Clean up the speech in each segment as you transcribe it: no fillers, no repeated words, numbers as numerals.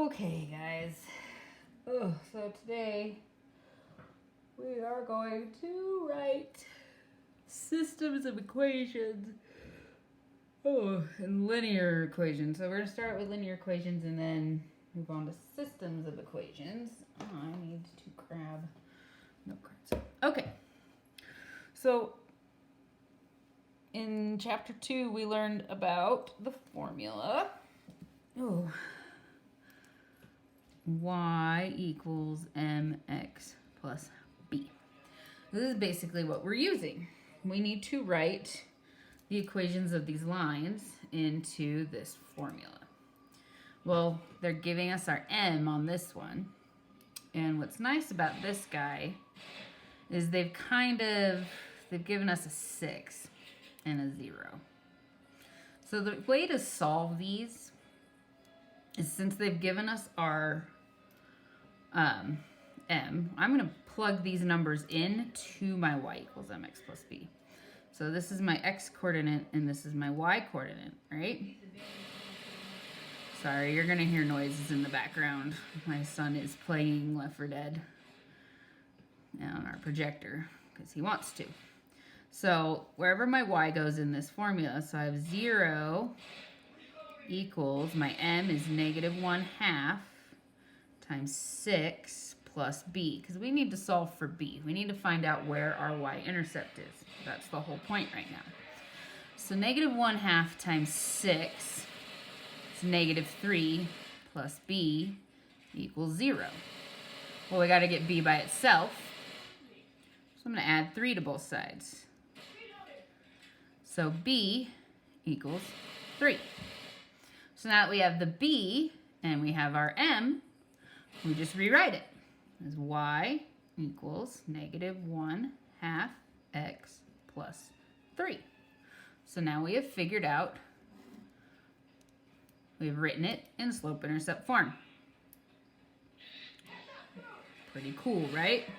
Okay, guys. So today we are going to write systems of equations. And linear equations. So we're going to start with linear equations and then move on to systems of equations. I need to grab note cards. Okay. So in chapter 2 we learned about the formula. Y equals mx plus b. This is basically what we're using. We need to write the equations of these lines into this formula. Well, they're giving us our m on this one. And what's nice about this guy is they've given us a 6 and a 0. So the way to solve these is, since they've given us our m, I'm going to plug these numbers in to my y equals mx plus b. So this is my x coordinate and this is my y coordinate, right? Sorry, you're going to hear noises in the background. My son is playing Left 4 Dead on our projector because he wants to. So wherever my y goes in this formula, so I have 0 equals, my m is -1/2 times 6 plus b, because we need to solve for b. We need to find out where our y-intercept is. That's the whole point right now. So -1/2 times 6 is -3 plus b equals 0. Well, we got to get b by itself. So I'm going to add 3 to both sides. So b equals 3. So now that we have the b and we have our m, we just rewrite it as y equals -1/2 x plus 3. So now we have figured out, we've written it in slope-intercept form. Pretty cool, right?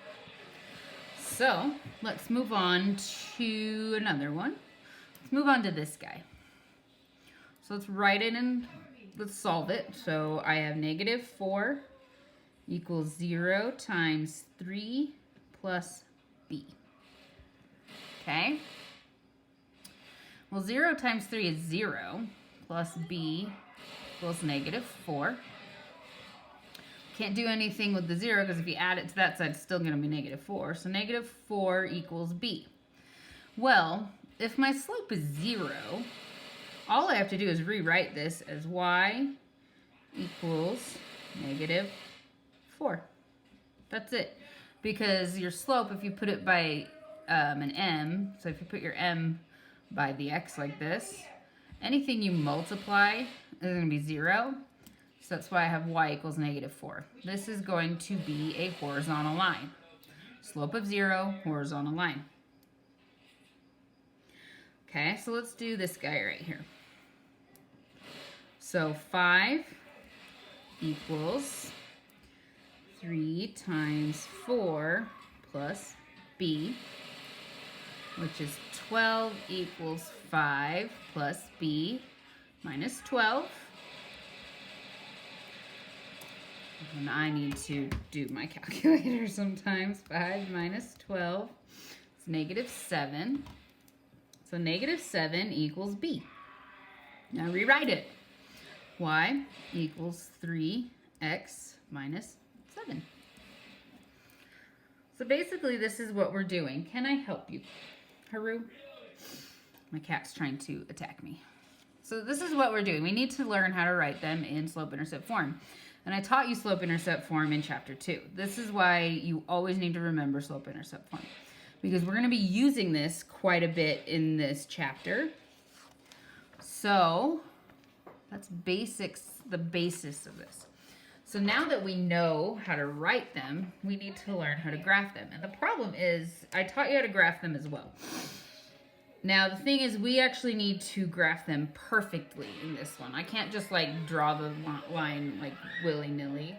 So let's move on to another one. Let's move on to this guy. So let's write it and let's solve it. So I have -4 equals 0 times 3 plus b. Okay? Well, 0 times 3 is 0 plus b equals -4. Can't do anything with the 0 because if you add it to that side, it's still going to be -4. So -4 equals b. Well, if my slope is 0, all I have to do is rewrite this as y equals -4. That's it. Because your slope, if you put it by an m, so if you put your m by the x like this, anything you multiply is going to be 0. So that's why I have y equals -4. This is going to be a horizontal line. Slope of 0, horizontal line. Okay, so let's do this guy right here. So 5 equals 3 times 4 plus b, which is 12 equals 5 plus b minus 12. And I need to do my calculator sometimes. 5 minus 12 is -7. So -7 equals b. Now rewrite it. Y equals 3x minus 7. So basically this is what we're doing. Can I help you, Haru? My cat's trying to attack me. So this is what we're doing. We need to learn how to write them in slope-intercept form. And I taught you slope-intercept form in chapter 2. This is why you always need to remember slope-intercept form, because we're going to be using this quite a bit in this chapter. So that's the basis of this. So now that we know how to write them, we need to learn how to graph them. And the problem is, I taught you how to graph them as well. Now the thing is, we actually need to graph them perfectly in this one. I can't just like draw the line like willy-nilly,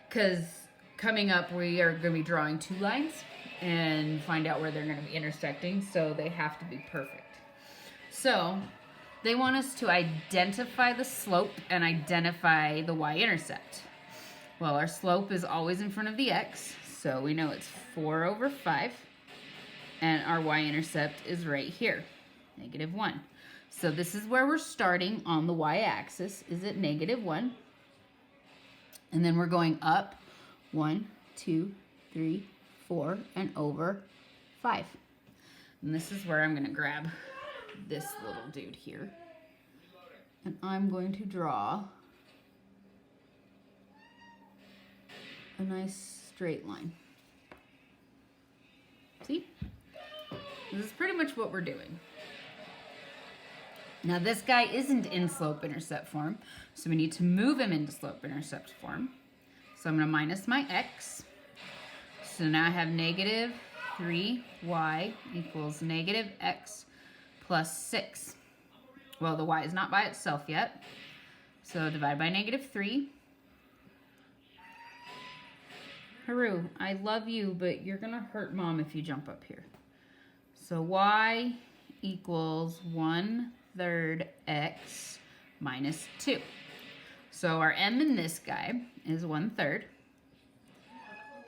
because coming up we are going to be drawing 2 lines and find out where they're going to be intersecting, so they have to be perfect. So they want us to identify the slope and identify the y-intercept. Well, our slope is always in front of the x, so we know it's 4 over 5. And our y-intercept is right here, -1. So this is where we're starting on the y-axis, is at -1. And then we're going up 1, 2, 3, 4, and over 5. And this is where I'm going to grab this little dude here. And I'm going to draw a nice straight line. See? This is pretty much what we're doing. Now this guy isn't in slope-intercept form, so we need to move him into slope-intercept form. So I'm going to minus my x. So now I have -3y equals -x plus 6. Well, the y is not by itself yet, so divide by -3. Haru, I love you, but you're going to hurt Mom if you jump up here. So y equals 1/3 x minus 2. So our m in this guy is 1/3.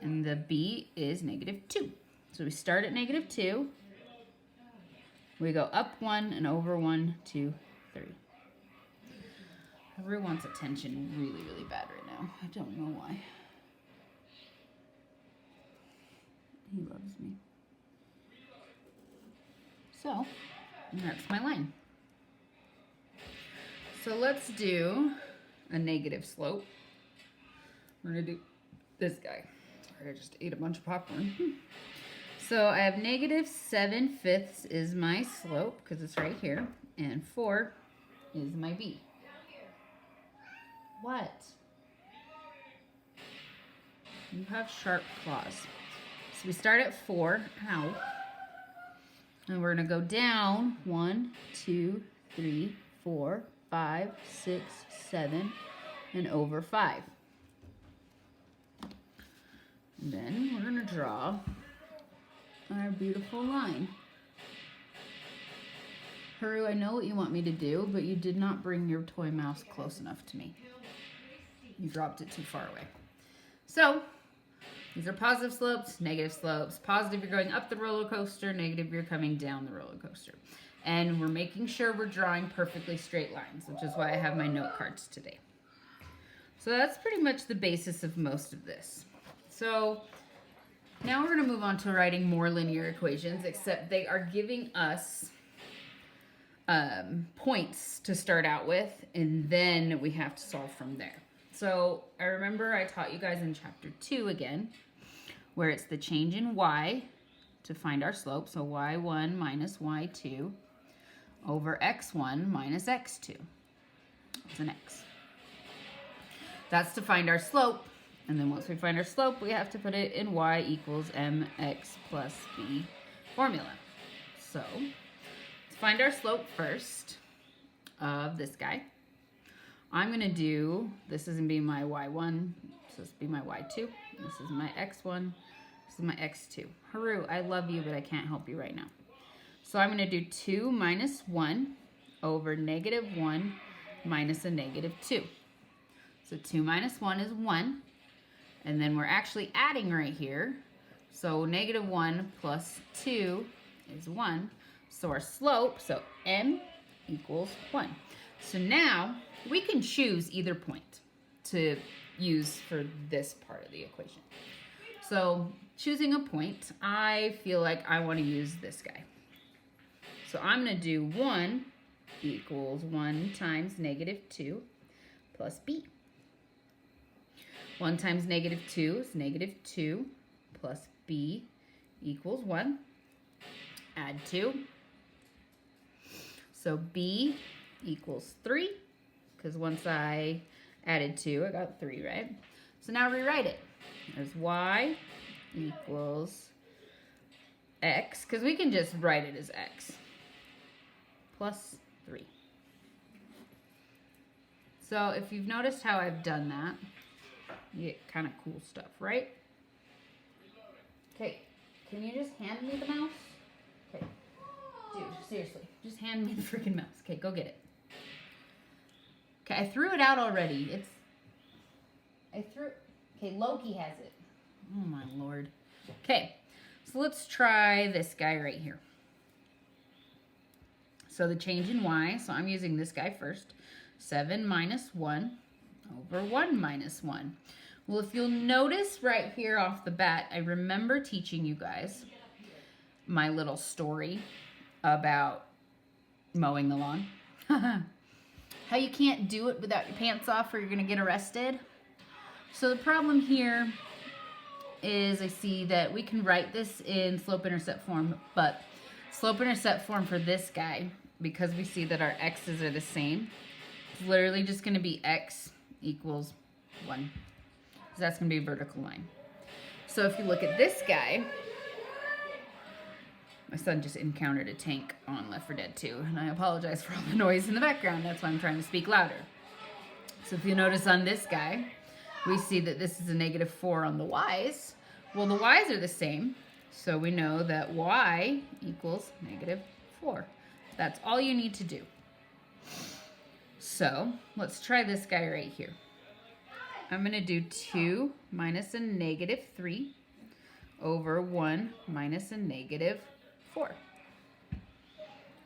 And the b is -2. So we start at -2. We go up 1 and over 1, 2, 3. Haru wants attention really, really bad right now. I don't know why. He loves me. So, that's my line. So let's do a negative slope. We're going to do this guy. Sorry, I just ate a bunch of popcorn. So I have -7/5 is my slope, because it's right here, and 4 is my b. What? You have sharp claws. So we start at 4, ow, and we're going to go down 1, 2, 3, 4, 5, 6, 7, and over 5. And then we're going to draw our beautiful line. Haru, I know what you want me to do, but you did not bring your toy mouse close enough to me. You dropped it too far away. So, these are positive slopes, negative slopes. Positive, you're going up the roller coaster. Negative, you're coming down the roller coaster. And we're making sure we're drawing perfectly straight lines, which is why I have my note cards today. So that's pretty much the basis of most of this. So now we're going to move on to writing more linear equations, except they are giving us points to start out with, and then we have to solve from there. So I remember I taught you guys in chapter 2 again, where it's the change in y to find our slope. So y1 minus y2 over x1 minus x2. That's an x. That's to find our slope. And then once we find our slope, we have to put it in y equals mx plus b formula. So let's find our slope first of this guy. I'm going to do, this is going to be my y1, so this will be my y2. This is my x1, this is my x2. Haru, I love you, but I can't help you right now. So I'm going to do 2 minus 1 over -1 minus a -2. So 2 minus 1 is 1. And then we're actually adding right here. So -1 plus 2 is 1. So our slope, so m equals 1. So now we can choose either point to use for this part of the equation. So choosing a point, I feel like I want to use this guy. So I'm going to do 1 equals 1 times -2 plus b. 1 times -2 is -2 plus b equals 1. Add 2. So b equals 3, because once I added 2, I got 3, right? So now rewrite it. There's y equals x, because we can just write it as x, plus 3. So if you've noticed how I've done that, you get kind of cool stuff, right? Okay, can you just hand me the mouse? Okay, dude, seriously, just hand me the freaking mouse. Okay, go get it. Okay, I threw it out already. Okay, Loki has it. Oh my lord. Okay, so let's try this guy right here. So the change in y, so I'm using this guy first. 7 minus 1 over 1 minus 1. Well, if you'll notice right here off the bat, I remember teaching you guys my little story about mowing the lawn. How you can't do it without your pants off or you're going to get arrested. So the problem here is I see that we can write this in slope-intercept form, but slope-intercept form for this guy, because we see that our x's are the same, it's literally just going to be x equals 1. So that's going to be a vertical line. So if you look at this guy, my son just encountered a tank on Left 4 Dead 2, and I apologize for all the noise in the background. That's why I'm trying to speak louder. So if you notice on this guy, we see that this is a -4 on the y's. Well, the y's are the same, so we know that y equals -4. That's all you need to do. So let's try this guy right here. I'm going to do 2 minus a -3 over 1 minus a -4.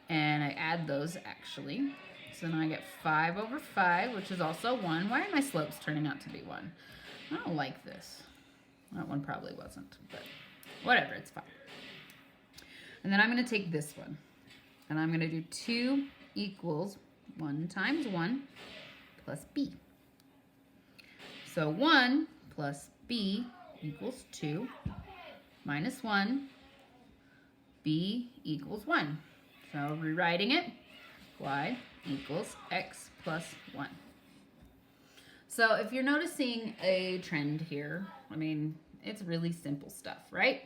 And I add those actually. So now I get 5 over 5, which is also 1. Why are my slopes turning out to be 1? I don't like this. That one probably wasn't, but whatever, it's fine. And then I'm going to take this one, and I'm going to do 2 equals 1 times 1 plus b. So 1 plus b equals 2 minus 1, b equals 1. So rewriting it, y equals x plus 1. So if you're noticing a trend here, I mean, it's really simple stuff, right?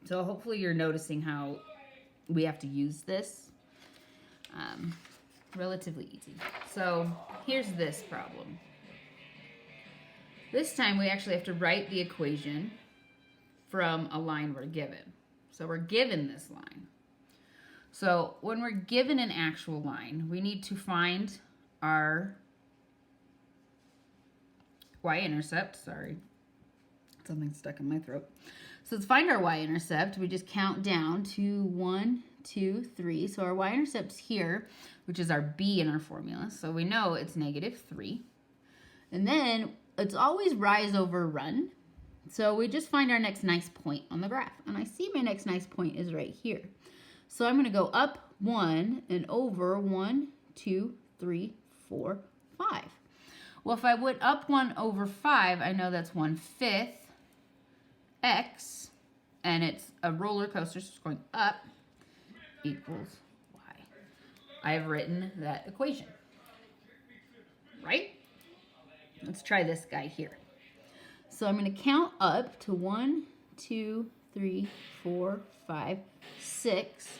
So hopefully you're noticing how we have to use this. Relatively easy. So here's this problem. This time we actually have to write the equation from a line we're given. So we're given this line. So when we're given an actual line, we need to find our y-intercept. Sorry, something stuck in my throat. So let's find our y-intercept. We just count down to 1, 2, 3. So our y-intercept's here, which is our b in our formula. So we know it's -3. And then it's always rise over run. So we just find our next nice point on the graph. And I see my next nice point is right here. So I'm going to go up 1 and over 1, 2, 3, 4, 5. Well, if I went up 1 over 5, I know that's 1/5 x, and it's a roller coaster, so it's going up, equals y. I have written that equation, right? Let's try this guy here. So I'm going to count up to 1, 2, 3, 4, 5, 6.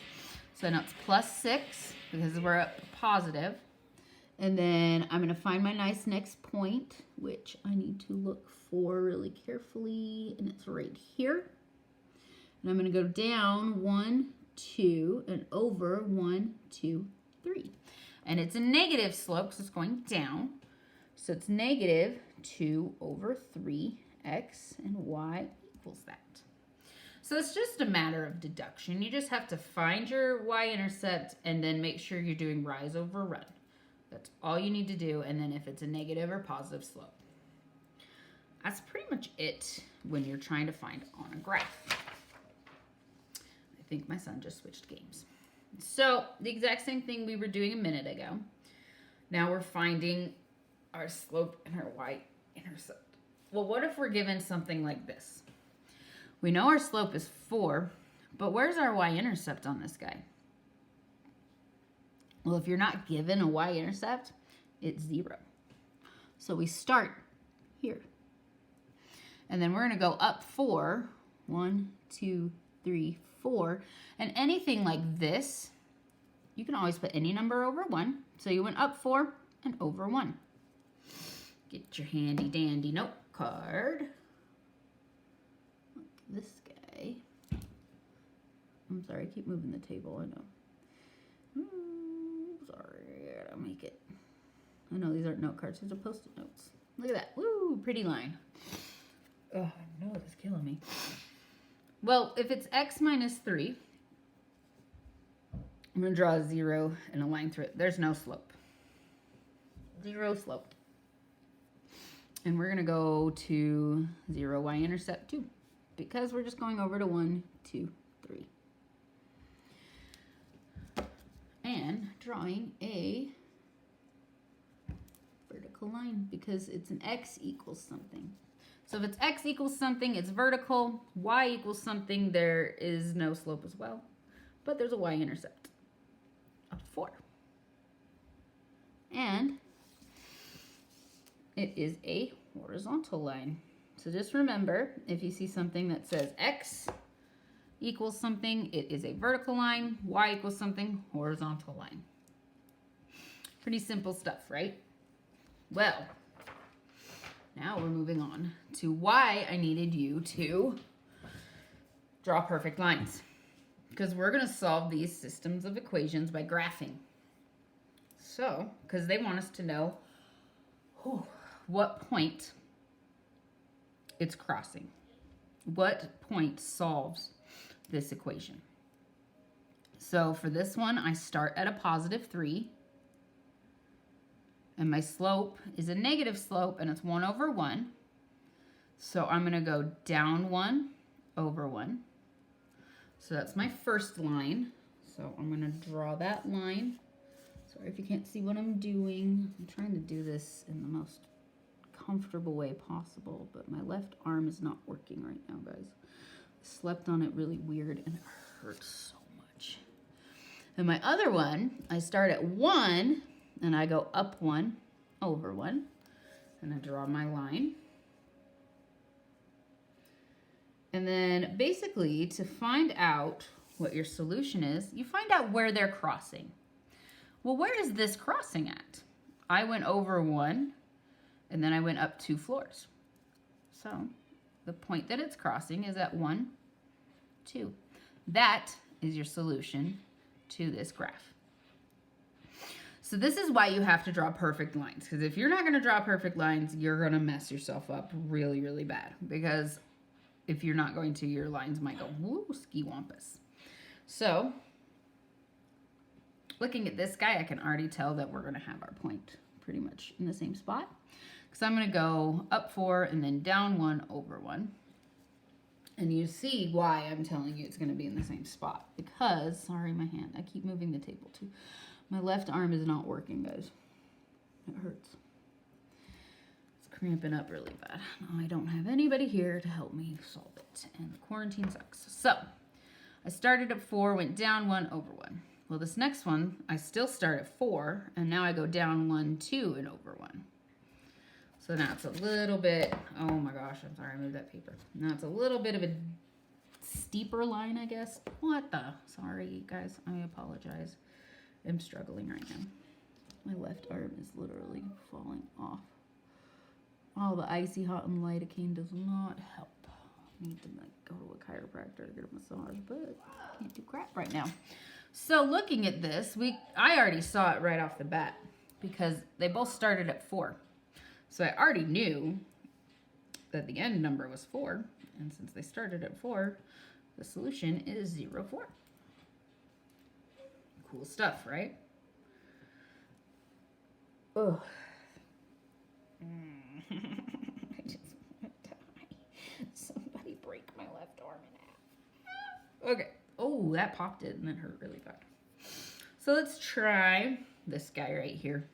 So now it's +6 because we're up positive. And then I'm going to find my nice next point, which I need to look for really carefully. And it's right here. And I'm going to go down 1, 2, and over 1, 2, 3. And it's a negative slope because it's going down. So it's -2 over 3x, and y equals that. So it's just a matter of deduction. You just have to find your y-intercept and then make sure you're doing rise over run. That's all you need to do, and then if it's a negative or positive slope. That's pretty much it when you're trying to find on a graph. I think my son just switched games. So the exact same thing we were doing a minute ago. Now we're finding our slope and our y-intercept. Well, what if we're given something like this? We know our slope is 4, but where's our y-intercept on this guy? Well, if you're not given a y-intercept, it's 0. So we start here. And then we're going to go up 4. 1, 2, 3, 4. And anything like this, you can always put any number over 1. So you went up 4 and over 1. Get your handy dandy note card. Look, this guy. I'm sorry, I keep moving the table, I know. Sorry, I gotta make it. I know these aren't note cards, these are post-it notes. Look at that. Woo, pretty line. Oh, my nose is killing me. Well, if it's x minus 3, I'm going to draw a 0 and a line through it. There's no slope. 0 slope. And we're going to go to 0 y-intercept 2 because we're just going over to 1, 2, 3. And drawing a vertical line because it's an x equals something. So if it's x equals something, it's vertical. Y equals something, there is no slope as well. But there's a y-intercept of 4. And it is a horizontal line. So just remember, if you see something that says x equals something, it is a vertical line. Y equals something, horizontal line. Pretty simple stuff, right? Well, now we're moving on to why I needed you to draw perfect lines. Because we're going to solve these systems of equations by graphing. So, because they want us to know what point it's crossing. What point solves this equation? So for this one, I start at a positive 3. And my slope is a negative slope, and it's 1 over 1. So I'm going to go down 1 over 1. So that's my first line. So I'm going to draw that line. Sorry if you can't see what I'm doing. I'm trying to do this in the most comfortable way possible, but my left arm is not working right now, guys. I slept on it really weird, and it hurts so much. And my other one, I start at 1, and I go up 1 over 1, and I draw my line. And then basically, to find out what your solution is, you find out where they're crossing. Well, where is this crossing at? I went over 1, and then I went up 2 floors. So the point that it's crossing is at 1, 2. That is your solution to this graph. So this is why you have to draw perfect lines. Because if you're not going to draw perfect lines, you're going to mess yourself up really, really bad. Because if you're not going to, your lines might go, woo, ski-wampus. So looking at this guy, I can already tell that we're going to have our point pretty much in the same spot. So I'm going to go up 4 and then down 1 over 1. And you see why I'm telling you it's going to be in the same spot. Because, sorry, my hand, I keep moving the table too. My left arm is not working, guys. It hurts. It's cramping up really bad. I don't have anybody here to help me solve it. And the quarantine sucks. So, I started at 4, went down 1 over 1. Well, this next one, I still start at 4, and now I go down 1, 2, and over 1. So now it's a little bit, oh my gosh, I'm sorry, I moved that paper. Now it's a little bit of a steeper line, I guess. What the? Sorry, guys, I apologize. I'm struggling right now. My left arm is literally falling off. Oh, the icy hot and lidocaine does not help. I need to go to a chiropractor to get a massage, but I can't do crap right now. So looking at this, I already saw it right off the bat because they both started at 4. So I already knew that the end number was 4. And since they started at 4, the solution is 0, 4. Cool stuff, right? Ugh. I just want to die. Somebody break my left arm in half. Okay. Oh, that popped it and that hurt really bad. So let's try this guy right here.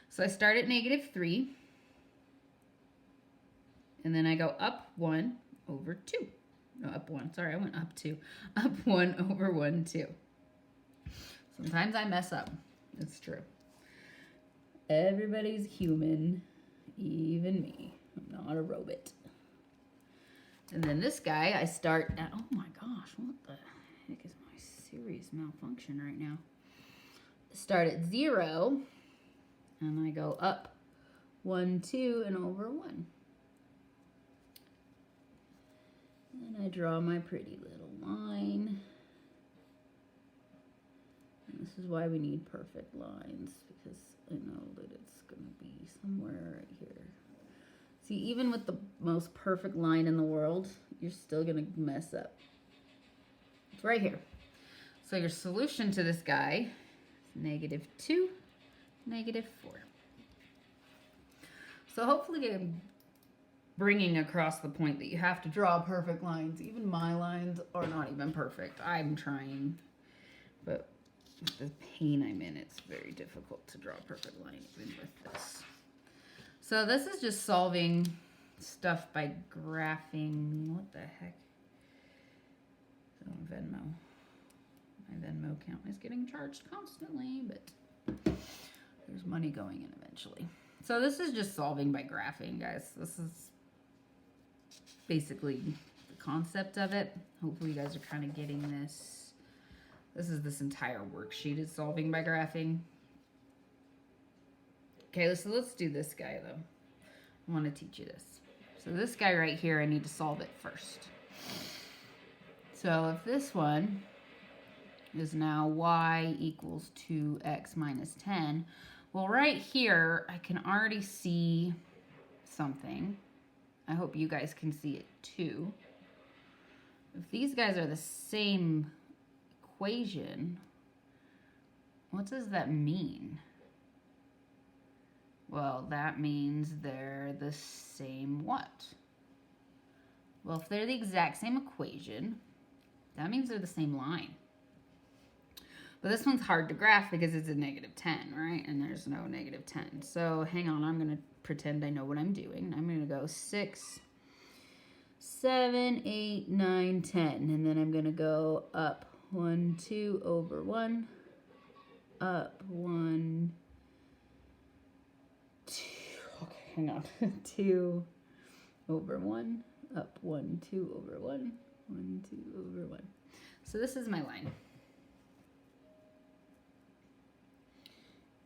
So I start at -3. And then I go up 1 over 2. No, up 1. Sorry, I went up 2. Up 1 over 1, 2. Sometimes I mess up. It's true. Everybody's human, even me. I'm not a robot. And then this guy, I start at, oh my gosh, what the heck is my serious malfunction right now? Start at 0, and I go up 1, 2, and over 1. And I draw my pretty little line. And this is why we need perfect lines, because I know that it's going to be somewhere right here. See, even with the most perfect line in the world, you're still gonna mess up. It's right here. So your solution to this guy is -2, -4. So hopefully I'm bringing across the point that you have to draw perfect lines. Even my lines are not even perfect. I'm trying, but with the pain I'm in, it's very difficult to draw a perfect line even with this. So this is just solving stuff by graphing. What the heck? So Venmo. My Venmo account is getting charged constantly, but there's money going in eventually. So this is just solving by graphing, guys. This is basically the concept of it. Hopefully you guys are kind of getting this. This entire worksheet is solving by graphing. Okay, so let's do this guy though. I want to teach you this. So this guy right here, I need to solve it first. So if this one is now y equals 2x minus 10, well, right here, I can already see something. I hope you guys can see it too. If these guys are the same equation, what does that mean? Well, that means they're the same what? Well, if they're the exact same equation, that means they're the same line. But this one's hard to graph because it's a -10, right? And there's no -10. So hang on, I'm going to pretend I know what I'm doing. I'm going to go 6, 7, 8, 9, 10. And then I'm going to go up 1, 2 over 1, up 1, 2, okay, hang on, 2 over 1, up 1, 2 over 1, 1, 2 over 1. So this is my line.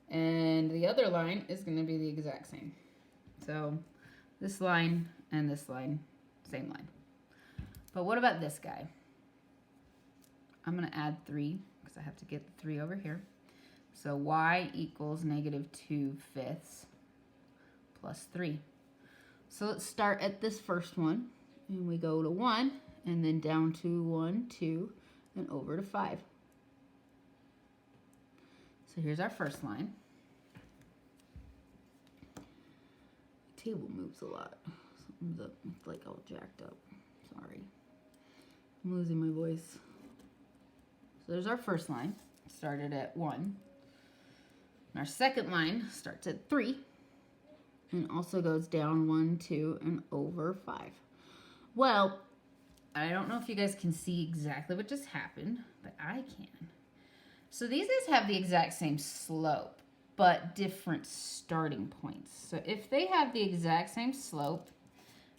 And the other line is going to be the exact same. So this line and this line, same line. But what about this guy? I'm going to add 3 because I have to get the 3 over here. So y equals -2/5 plus 3. So let's start at this first one. And we go to 1 and then down to 1, 2, and over to 5. So here's our first line. The table moves a lot. Something's up. It's like all jacked up. Sorry. I'm losing my voice. So there's our first line. Started at 1. And our second line starts at 3. And also goes down 1, 2, and over 5. Well, I don't know if you guys can see exactly what just happened, but I can. So these guys have the exact same slope, but different starting points. So if they have the exact same slope,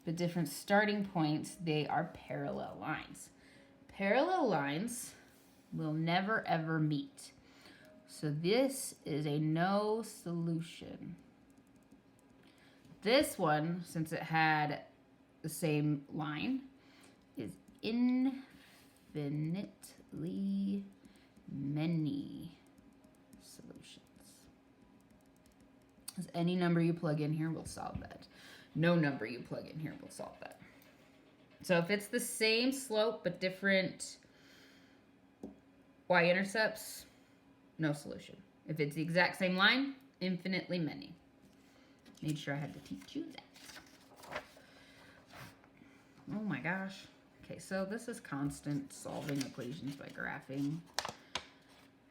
but different starting points, they are parallel lines. Parallel lines will never ever meet. So this is a no solution. This one, since it had the same line, is infinitely many solutions. Because any number you plug in here will solve that. No number you plug in here will solve that. So if it's the same slope but different y-intercepts, no solution. If it's the exact same line, infinitely many. Made sure I had to teach you that. Oh my gosh. Okay, so this is constant solving equations by graphing.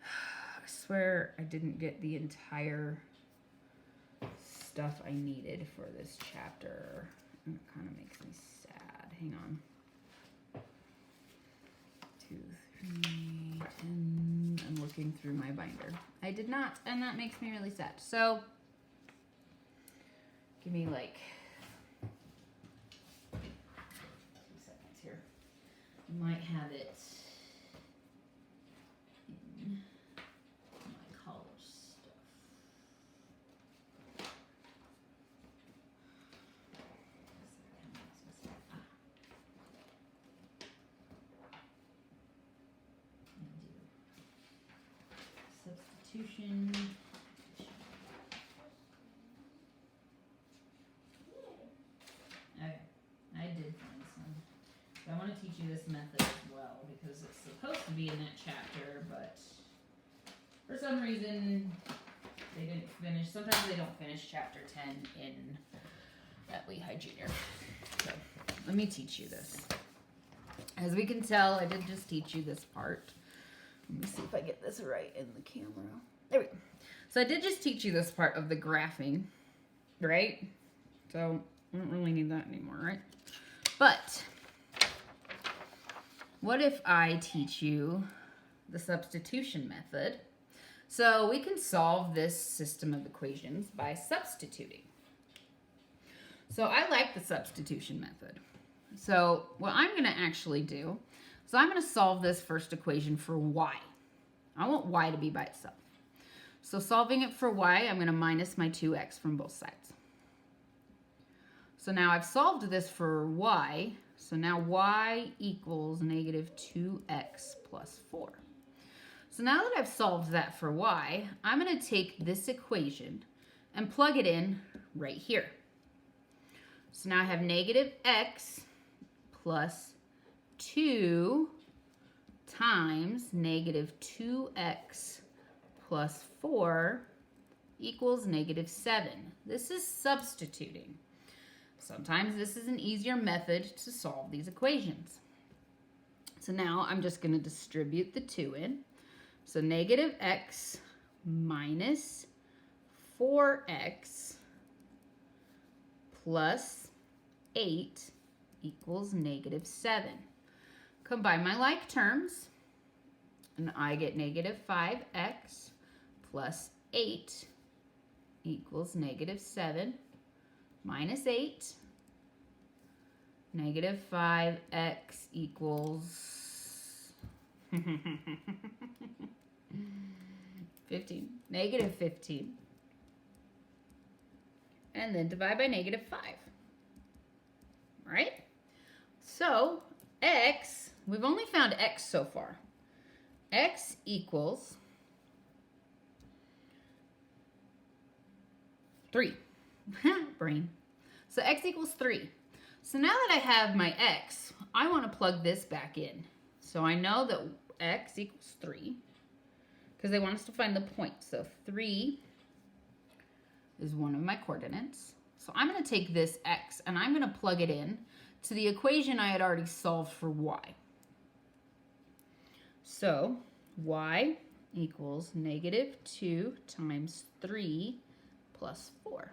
I swear I didn't get the entire stuff I needed for this chapter. It kind of makes me sad. Hang on. 2, 3, 10. I'm looking through my binder. I did not, and that makes me really sad. So, give me like 2 seconds here. I might have it in my college stuff. Substitution. teach you this method as well because it's supposed to be in that chapter, but for some reason they didn't finish. Sometimes they don't finish chapter 10 in at Lehigh Junior. So let me teach you this. As we can tell, I did just teach you this part. Let me see if I get this right in the camera. There we go. So I did just teach you this part of the graphing, right? So I don't really need that anymore, right? But what if I teach you the substitution method? So we can solve this system of equations by substituting. So I like the substitution method. So what I'm going to actually do is I'm going to solve this first equation for y. I want y to be by itself. So solving it for y, I'm going to minus my 2x from both sides. So now I've solved this for y. So now y equals negative 2x plus 4. So now that I've solved that for y, I'm going to take this equation and plug it in right here. So now I have negative x plus 2 times negative 2x plus 4 equals negative 7. This is substituting. Sometimes this is an easier method to solve these equations. So now I'm just going to distribute the 2 in. So negative x minus 4x plus 8 equals negative 7. Combine my like terms, and I get negative 5x plus 8 equals negative 7 minus 8. Negative 5x equals 15. Negative 15. And then divide by negative 5. Right? So, x, we've only found x so far. X equals 3. Brain. So x equals 3. So now that I have my x, I want to plug this back in. So I know that x equals 3 because they want us to find the point. So 3 is one of my coordinates. So I'm going to take this x and I'm going to plug it in to the equation I had already solved for y. So y equals negative 2 times 3 plus 4.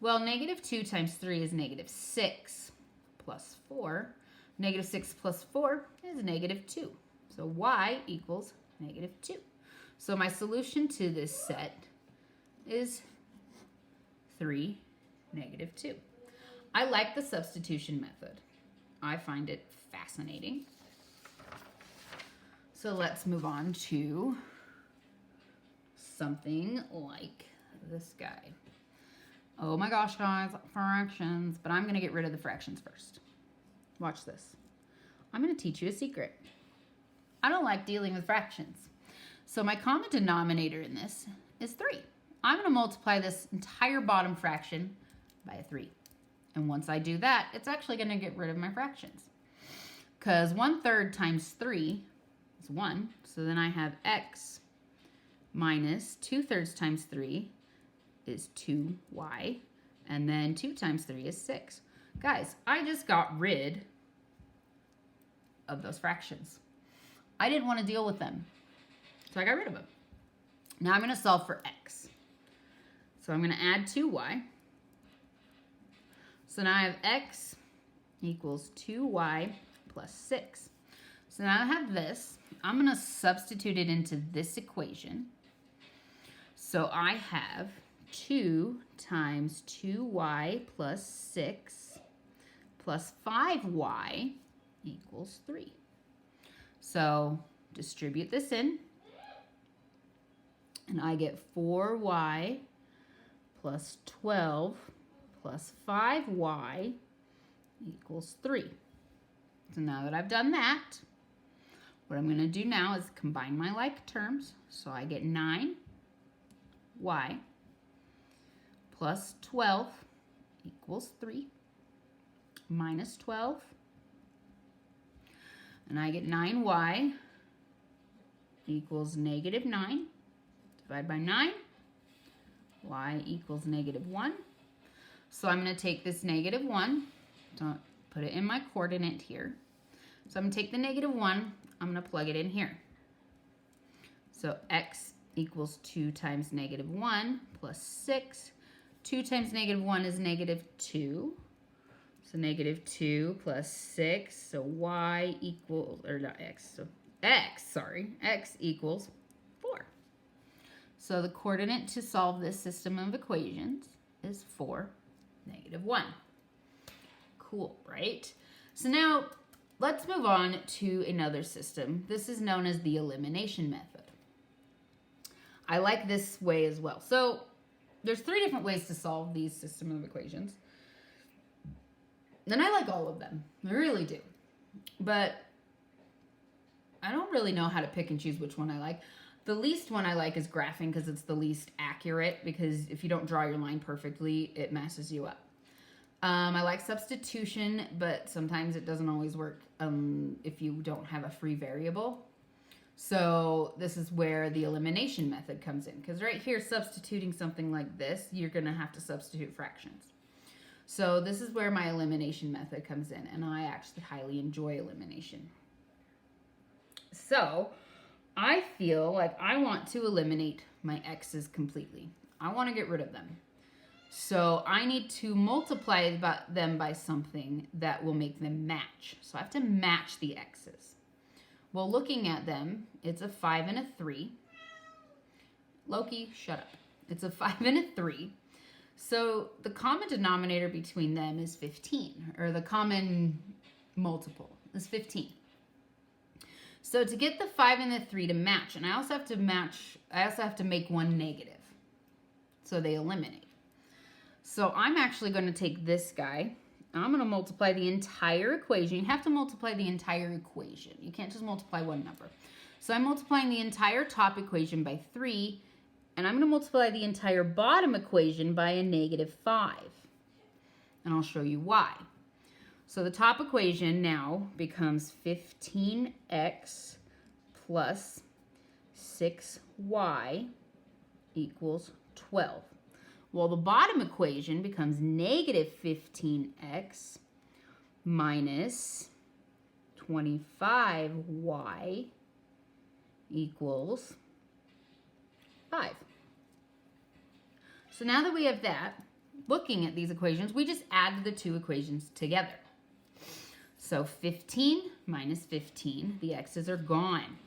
Well, negative 2 times 3 is negative 6 plus 4. Negative 6 plus 4 is negative 2. So y equals negative 2. So my solution to this set is 3, negative 2. I like the substitution method. I find it fascinating. So let's move on to something like this guy. Oh my gosh, guys, fractions. But I'm going to get rid of the fractions first. Watch this. I'm going to teach you a secret. I don't like dealing with fractions. So my common denominator in this is 3. I'm going to multiply this entire bottom fraction by a 3. And once I do that, it's actually going to get rid of my fractions. Because 1/3 times 3 is 1. So then I have x minus 2/3 times 3 is 2y. And then 2 times 3 is 6. Guys, I just got rid of those fractions. I didn't want to deal with them. So I got rid of them. Now I'm going to solve for x. So I'm going to add 2y. So now I have x equals 2y plus 6. So now I have this. I'm going to substitute it into this equation. So I have 2 times 2y plus 6 plus 5y equals 3. So distribute this in. And I get 4y plus 12 plus 5y equals 3. So now that I've done that, what I'm going to do now is combine my like terms. So I get 9y plus 12 equals 3 minus 12 And I get 9y equals negative 9. Divide by 9. Y equals negative 1. So I'm going to take this negative 1. Don't put it in my coordinate here. So I'm going to take the negative 1. I'm going to plug it in here. So x equals 2 times negative 1 plus 6. 2 times negative 1 is negative 2. So negative 2 plus 6. So y equals, or not x, so x equals 4. So the coordinate to solve this system of equations is 4, negative 1. Cool, right? So now let's move on to another system. This is known as the elimination method. I like this way as well. So there's 3 different ways to solve these system of equations. And I like all of them. I really do. But I don't really know how to pick and choose which one I like. The least one I like is graphing because it's the least accurate, because if you don't draw your line perfectly, it messes you up. I like substitution, but sometimes it doesn't always work if you don't have a free variable. So this is where the elimination method comes in, because right here, substituting something like this, you're going to have to substitute fractions. So this is where my elimination method comes in, and I actually highly enjoy elimination. So I feel like I want to eliminate my x's completely. I want to get rid of them. So I need to multiply them by something that will make them match. So I have to match the x's. Well, looking at them, it's a 5 and a 3. Loki, shut up. It's a 5 and a 3. So the common denominator between them is 15, or the common multiple is 15. So to get the 5 and the 3 to match, and I also have to make one negative. So they eliminate. So I'm actually going to take this guy. I'm going to multiply the entire equation. You have to multiply the entire equation. You can't just multiply one number. So I'm multiplying the entire top equation by 3, and I'm going to multiply the entire bottom equation by a negative 5. And I'll show you why. So the top equation now becomes 15x plus 6y equals 12. Well, the bottom equation becomes negative 15x minus 25y equals 5. So now that we have that, looking at these equations, we just add the 2 equations together. So 15 minus 15, the x's are gone.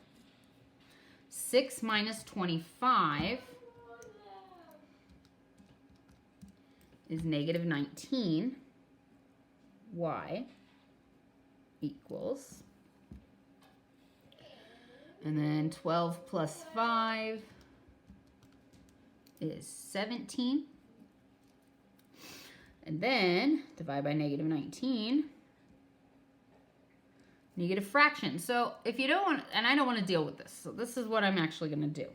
6 minus 25 is negative 19. Y equals, and then 12 plus 5 is 17. And then divide by negative 19. Negative fraction. So if you don't want, and I don't want to deal with this, so this is what I'm actually going to do.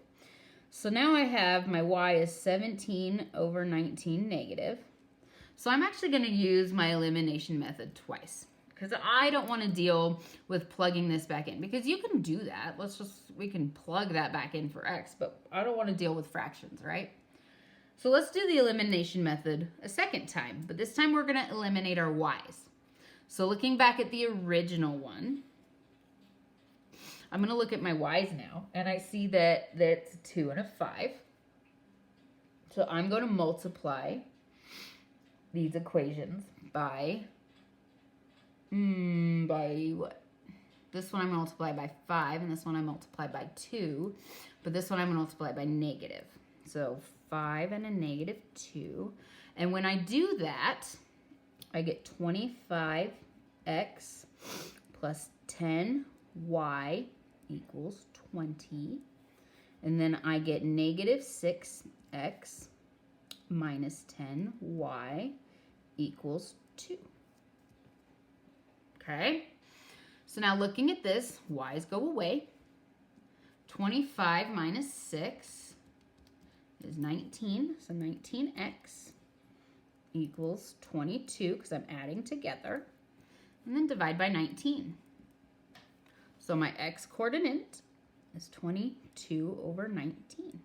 So now I have my y is 17 over 19 negative. So I'm actually going to use my elimination method twice, because I don't want to deal with plugging this back in, because you can do that. We can plug that back in for x, but I don't want to deal with fractions, right? So let's do the elimination method a second time, but this time we're going to eliminate our y's. So looking back at the original one, I'm going to look at my y's now, and I see that that's a 2 and a 5. So I'm going to multiply these equations by what? This one I'm going to multiply by 5, and this one I multiply by 2, but this one I'm going to multiply by negative. So 5 and a negative 2. And when I do that, I get 25x plus 10y equals 20. And then I get negative 6x minus 10y equals 2. Okay? So now looking at this, y's go away. 25 minus 6 is 19. So 19x equals 22, because I'm adding together. And then divide by 19. So my x coordinate is 22 over 19.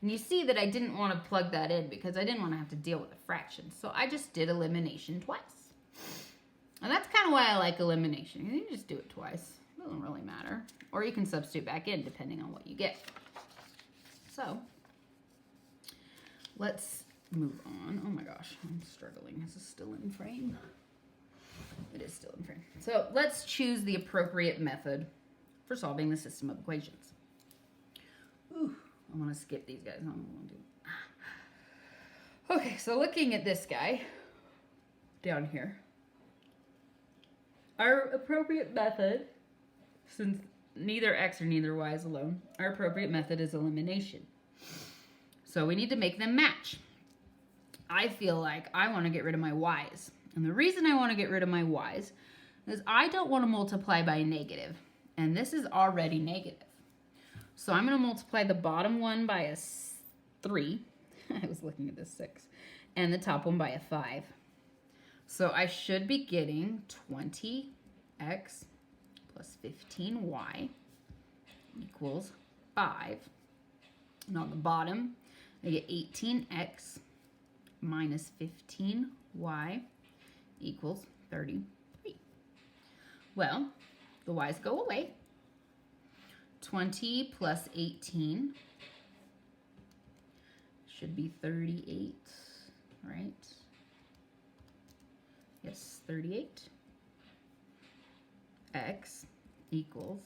And you see that I didn't want to plug that in because I didn't want to have to deal with a fraction. So I just did elimination twice. And that's kind of why I like elimination. You can just do it twice. It doesn't really matter. Or you can substitute back in depending on what you get. So let's move on. Oh my gosh, I'm struggling. Is this still in frame? It is still in frame. So let's choose the appropriate method for solving the system of equations. Ooh, I want to skip these guys. I don't want to do. Okay, so looking at this guy down here, our appropriate method, since neither x or neither y is alone, our appropriate method is elimination. So we need to make them match. I feel like I want to get rid of my y's. And the reason I want to get rid of my y's is I don't want to multiply by a negative. And this is already negative. So I'm going to multiply the bottom one by a 3. I was looking at this 6. And the top one by a 5. So I should be getting 20x plus 15y equals 5. And on the bottom, I get 18x minus 15y equals 33. Well, the y's go away. 20 plus 18 should be 38, right? Yes, 38. X equals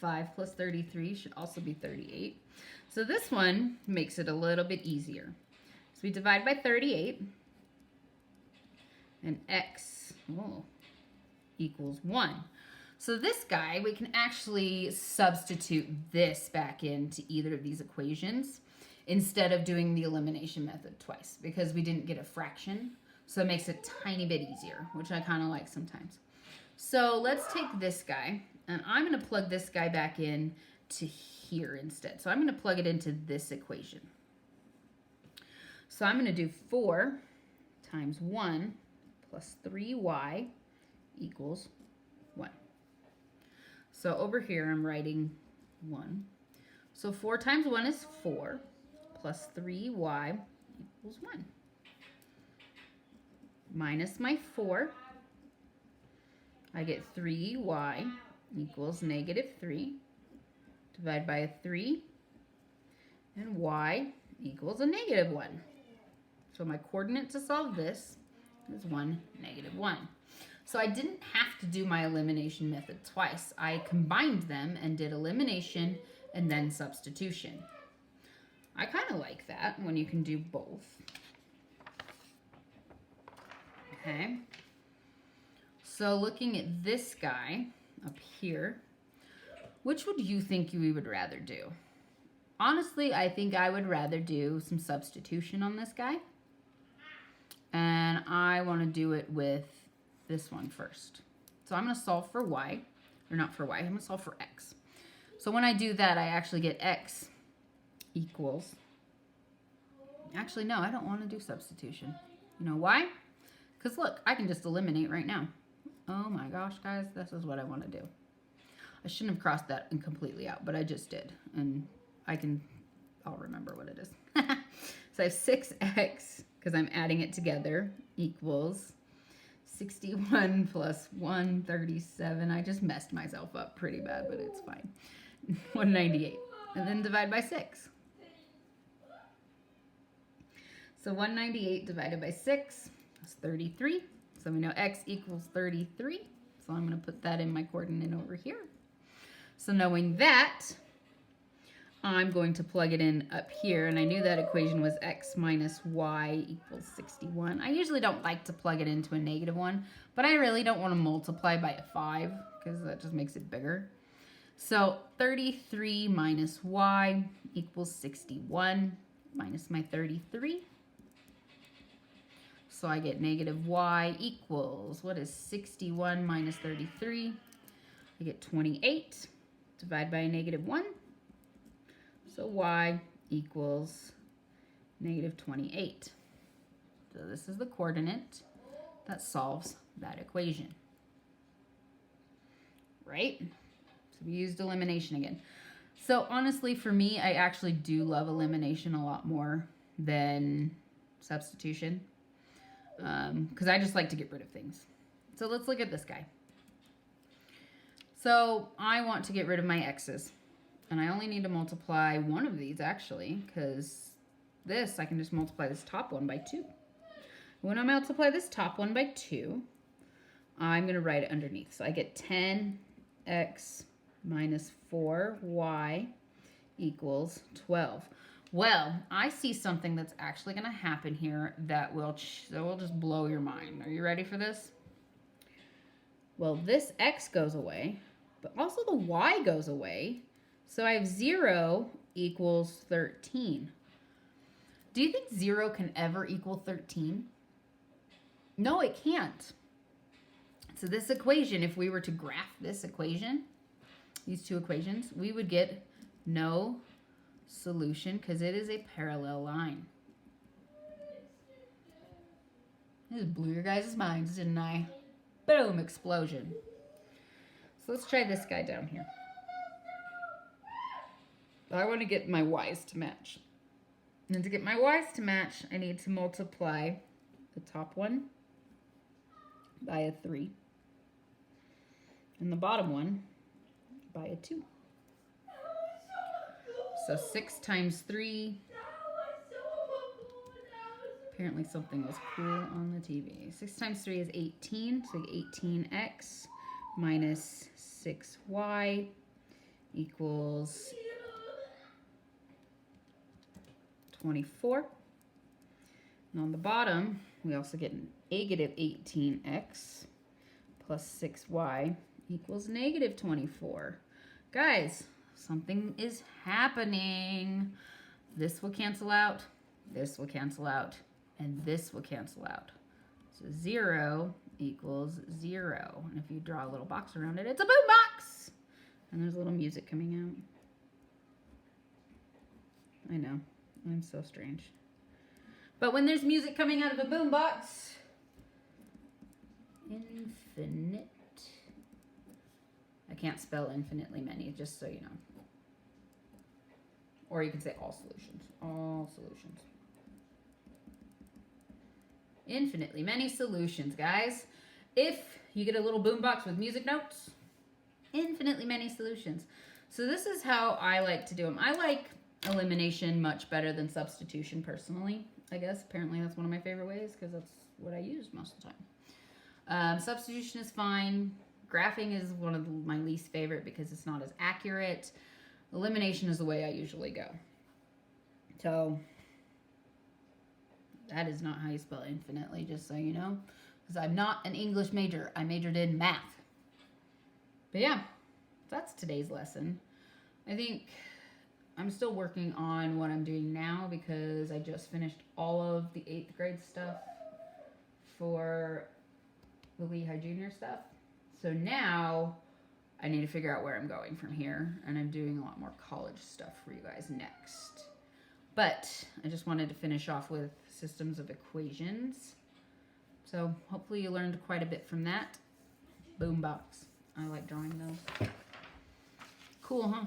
5 plus 33 should also be 38. So this one makes it a little bit easier. So we divide by 38, and x equals 1. So this guy, we can actually substitute this back into either of these equations instead of doing the elimination method twice because we didn't get a fraction. So it makes it a tiny bit easier, which I kind of like sometimes. So let's take this guy, and I'm going to plug this guy back in to here instead. So I'm going to plug it into this equation. So I'm going to do 4 times 1 plus 3y equals 1. So over here I'm writing 1. So 4 times 1 is 4 plus 3y equals 1. Minus my 4, I get 3y equals negative 3. Divide by a 3, and y equals a negative 1. So my coordinate to solve this is 1, negative 1. So I didn't have to do my elimination method twice. I combined them and did elimination and then substitution. I kind of like that when you can do both. Okay. So looking at this guy up here, which would you think you would rather do? Honestly, I think I would rather do some substitution on this guy. And I want to do it with this one first. So I'm going to solve for y, or not for y, I'm going to solve for x. So when I do that, I actually get x equals, actually no, I don't want to do substitution. You know why? Because look, I can just eliminate right now. Oh my gosh, guys, this is what I want to do. I shouldn't have crossed that completely out, but I just did. And I'll remember what it is. So I have 6x, because I'm adding it together, equals 61 plus 137. I just messed myself up pretty bad, but it's fine. 198. And then divide by 6. So 198 divided by 6 is 33. So we know x equals 33. So I'm going to put that in my coordinate over here. So knowing that, I'm going to plug it in up here. And I knew that equation was x minus y equals 61. I usually don't like to plug it into a negative one, but I really don't want to multiply by a 5 because that just makes it bigger. So 33 minus y equals 61 minus my 33. So I get negative y equals, what is 61 minus 33? I get 28. Divide by a negative 1. So y equals negative 28. So this is the coordinate that solves that equation. right? So we used elimination again. So honestly, for me, I actually do love elimination a lot more than substitution, because I just like to get rid of things. So let's look at this guy. So I want to get rid of my x's, and I only need to multiply one of these actually, because this, I can just multiply this top one by 2. When I multiply this top one by 2, I'm going to write it underneath. So I get 10x minus 4y equals 12. Well, I see something that's actually going to happen here that will just blow your mind. Are you ready for this? Well, this x goes away, but also the y goes away. So I have 0 equals 13. Do you think 0 can ever equal 13? No, it can't. So this equation, if we were to graph this equation, these two equations, we would get no solution because it is a parallel line. This blew your guys' minds, didn't I? Boom, explosion. So let's try this guy down here. I want to get my y's to match. And to get my y's to match, I need to multiply the top one by a 3 and the bottom one by a 2. So 6 times 3. Apparently something was cool on the TV. 6 times 3 is 18. So 18x minus 6y equals 24. And on the bottom, we also get negative 18x plus 6y equals negative 24. Guys, something is happening. This will cancel out, this will cancel out, and this will cancel out. So 0 equals 0. And if you draw a little box around it, it's a boom box. And there's a little music coming out. I know, I'm so strange. But when there's music coming out of a boom box, infinite. I can't spell infinitely many, just so you know. Or you can say all solutions. All solutions. Infinitely many solutions, guys. If you get a little boombox with music notes, infinitely many solutions. So this is how I like to do them. I like elimination much better than substitution personally, I guess. Apparently that's one of my favorite ways because that's what I use most of the time. Substitution is fine. Graphing is one of my least favorite because it's not as accurate. Elimination is the way I usually go. So that is not how you spell infinitely, just so you know. Because I'm not an English major. I majored in math. But yeah, that's today's lesson. I think I'm still working on what I'm doing now because I just finished all of the 8th grade stuff for the Lehigh Junior stuff. So now I need to figure out where I'm going from here, and I'm doing a lot more college stuff for you guys next. But I just wanted to finish off with systems of equations. So hopefully you learned quite a bit from that. Boombox. I like drawing those. Cool, huh?